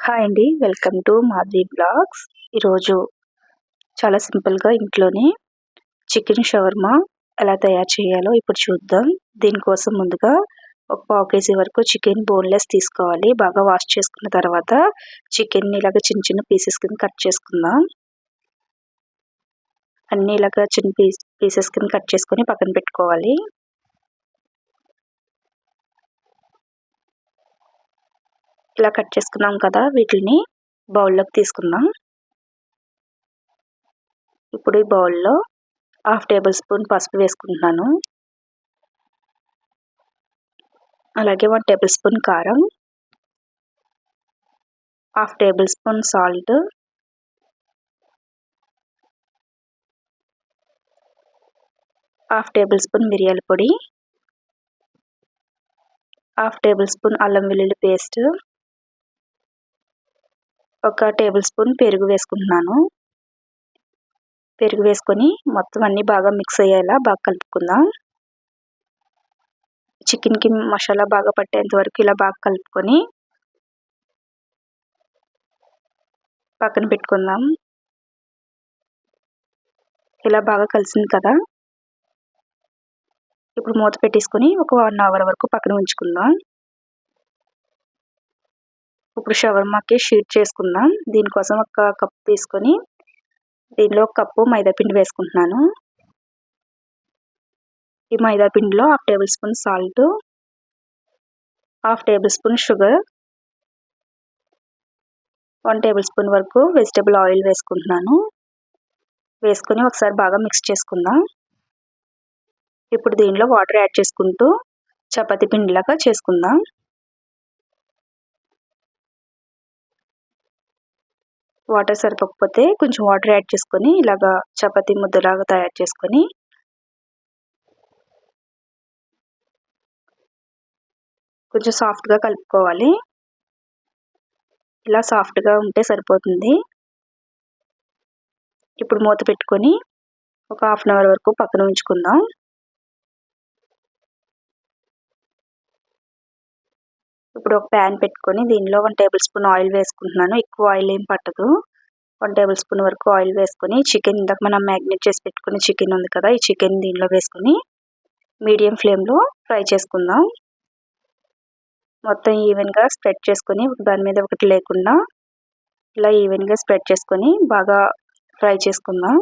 Hi అండి, welcome to Madhavi blogs. ఈరోజు చాలా సింపుల్గా ఇంట్లోనే చికెన్ షవర్మా ఎలా తయారు చేయాలో ఇప్పుడు చూద్దాం. దీనికోసం ముందుగా ఒక పావు కేజీ వరకు చికెన్ బోన్లెస్ తీసుకోవాలి. బాగా వాష్ చేసుకున్న తర్వాత చికెన్ని ఇలాగ చిన్న చిన్న పీసెస్ కింద కట్ చేసుకుందాం. అన్నీ ఇలాగ చిన్న పీసెస్ కింద కట్ చేసుకొని పక్కన పెట్టుకోవాలి. ఇలా కట్ చేసుకున్నాం కదా, వీటిని బౌల్లోకి తీసుకుందాం. ఇప్పుడు ఈ బౌల్లో 1/2 టేబుల్ స్పూన్ పసుపు వేసుకుంటున్నాను. అలాగే 1 టేబుల్ స్పూన్ కారం, 1/2 table spoon salt, 1/2 table spoon మిరియాల పొడి, 1/2 టేబుల్ స్పూన్ అల్లం వెల్లుల్లి పేస్ట్, 1 టేబుల్ స్పూన్ పెరుగు వేసుకుంటున్నాను. పెరుగు వేసుకొని మొత్తం అన్నీ బాగా మిక్స్ అయ్యేలా బాగా కలుపుకుందాం. చికెన్కి మసాలా బాగా పట్టేంత వరకు ఇలా బాగా కలుపుకొని పక్కన పెట్టుకుందాం. ఇలా బాగా కలిసింది కదా, ఇప్పుడు మూత పెట్టేసుకొని ఒక 1 అవర్ వరకు పక్కన ఉంచుకుందాం. ఇప్పుడు షవర్మాకి షీట్ చేసుకుందాం. దీనికోసం 1 కప్ తీసుకొని దీనిలో 1 కప్పు మైదా పిండి వేసుకుంటున్నాను. ఈ మైదా పిండిలో 1/2 table spoon salt, 1/2 table spoon sugar, 1 table spoon వరకు వెజిటబుల్ ఆయిల్ వేసుకుంటున్నాను. వేసుకొని ఒకసారి బాగా మిక్స్ చేసుకుందాం. ఇప్పుడు దీనిలో వాటర్ యాడ్ చేసుకుంటూ చపాతీ పిండిలాగా చేసుకుందాం. వాటర్ సరిపోకపోతే కొంచెం వాటర్ యాడ్ చేసుకొని ఇలాగా చపాతీ ముద్దలాగా తయారు చేసుకొని కొంచెం సాఫ్ట్గా కలుపుకోవాలి. ఇలా సాఫ్ట్గా ఉంటే సరిపోతుంది. ఇప్పుడు మూత పెట్టుకొని ఒక 1/2 అవర్ వరకు పక్కన ఉంచుకుందాం. ఇప్పుడు ఒక ప్యాన్ పెట్టుకొని దీనిలో 1 టేబుల్ స్పూన్ ఆయిల్ వేసుకుంటున్నాను. ఎక్కువ ఆయిల్ ఏం పట్టదు. 1 టేబుల్ స్పూన్ వరకు ఆయిల్ వేసుకొని చికెన్, ఇందాక మనం మ్యాగ్నేట్ చేసి పెట్టుకున్న చికెన్ ఉంది కదా, ఈ చికెన్ దీనిలో వేసుకొని మీడియం ఫ్లేమ్లో ఫ్రై చేసుకుందాం. మొత్తం ఈవెన్గా స్ప్రెడ్ చేసుకొని దాని మీద ఒకటి లేకుండా ఇలా ఈవెన్గా స్ప్రెడ్ చేసుకొని బాగా ఫ్రై చేసుకుందాం.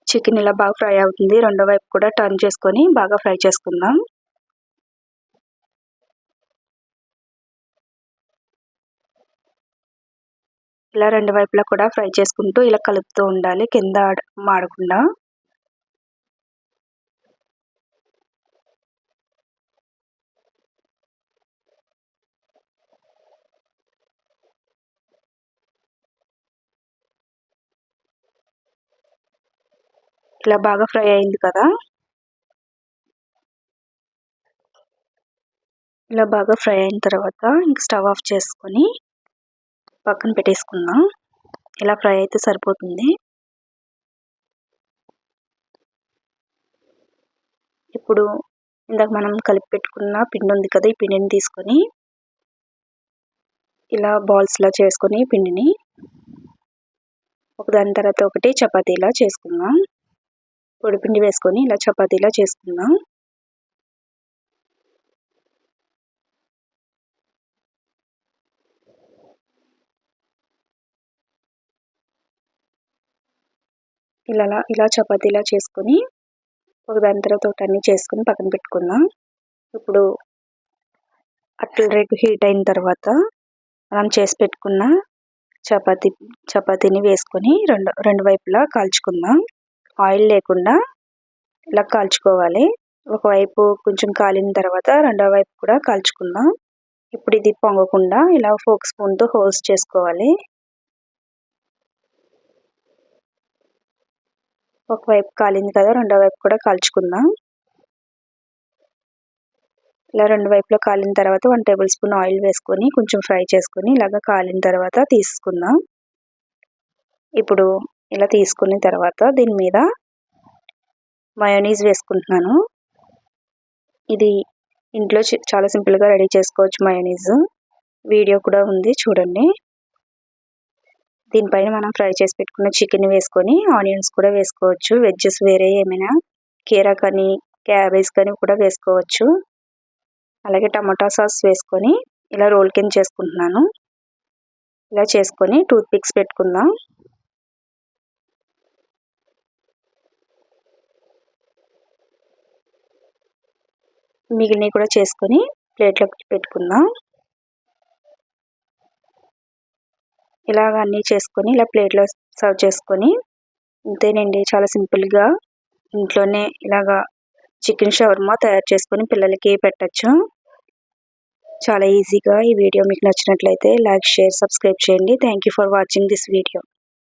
చికెన్ ఇలా బాగా ఫ్రై అవుతుంది. రెండో వైపు కూడా టర్న్ చేసుకొని బాగా ఫ్రై చేసుకుందాం. ఇలా రెండు వైపులా కూడా ఫ్రై చేసుకుంటూ ఇలా కలుపుతూ ఉండాలి, కింద మాడకుండా. ఇలా బాగా ఫ్రై అయింది కదా, ఇలా బాగా ఫ్రై అయిన తర్వాత ఇంక స్టవ్ ఆఫ్ చేసుకొని పక్కన పెట్టేసుకుందాం. ఇలా ఫ్రై అయితే సరిపోతుంది. ఇప్పుడు ఇందాక మనం కలిపి పెట్టుకున్న పిండి ఉంది కదా, ఈ పిండిని తీసుకొని ఇలా బాల్స్లా చేసుకొని పిండిని ఒకదాని తర్వాత ఒకటి చపాతీలా చేసుకుందాం. పొడిపిండి వేసుకొని ఇలా చపాతీలా చేసుకుందాం. ఇలా చపాతీలా చేసుకొని ఒకదాని తర్వాత ఒకటి అన్నీ చేసుకొని పక్కన పెట్టుకుందాం. ఇప్పుడు అట్ల రేకు హీట్ అయిన తర్వాత మనం చేసి పెట్టుకున్న చపాతీని వేసుకొని రెండు వైపులా కాల్చుకుందాం. ఆయిల్ లేకుండా ఇలా కాల్చుకోవాలి. ఒకవైపు కొంచెం కాలిన తర్వాత రెండో వైపు కూడా కాల్చుకుందాం. ఇప్పుడు ఇది పొంగకుండా ఇలా ఫోక్ స్పూన్తో హోల్స్ చేసుకోవాలి. ఒకవైపు కాలింది కదా, రెండో వైపు కూడా కాల్చుకుందాం. ఇలా రెండు వైపులా కాలిన తర్వాత 1 టేబుల్ స్పూన్ ఆయిల్ వేసుకొని కొంచెం ఫ్రై చేసుకొని ఇలాగ కాలిన తర్వాత తీసుకుందాం. ఇప్పుడు ఇలా తీసుకున్న తర్వాత దీని మీద మయోనీస్ వేసుకుంటున్నాను. ఇది ఇంట్లో చాలా సింపుల్గా రెడీ చేసుకోవచ్చు మయోనీస్. వీడియో కూడా ఉంది చూడండి. దీనిపైన మనం ఫ్రై చేసి పెట్టుకున్న చికెన్ వేసుకొని ఆనియన్స్ కూడా వేసుకోవచ్చు. వెజ్జెస్ వేరే ఏమైనా కీరా కానీ క్యాబేజ్ కానీ కూడా వేసుకోవచ్చు. అలాగే టమాటా సాస్ వేసుకొని ఇలా రోల్ కింద చేసుకుంటున్నాను. ఇలా చేసుకొని టూత్ పిక్స్ పెట్టుకుందాం. మిగిలినవి కూడా చేసుకొని ప్లేట్లోకి పెట్టుకుందాం. ఇలాగ అన్నీ చేసుకొని ఇలా ప్లేట్లో సర్వ్ చేసుకొని అంతేనండి. చాలా సింపుల్గా ఇంట్లోనే ఇలాగా చికెన్ షవర్మా తయారు చేసుకొని పిల్లలకి పెట్టచ్చు. చాలా ఈజీగా. ఈ వీడియో మీకు నచ్చినట్లయితే లైక్, షేర్, సబ్స్క్రైబ్ చేయండి. Thank you for watching this video.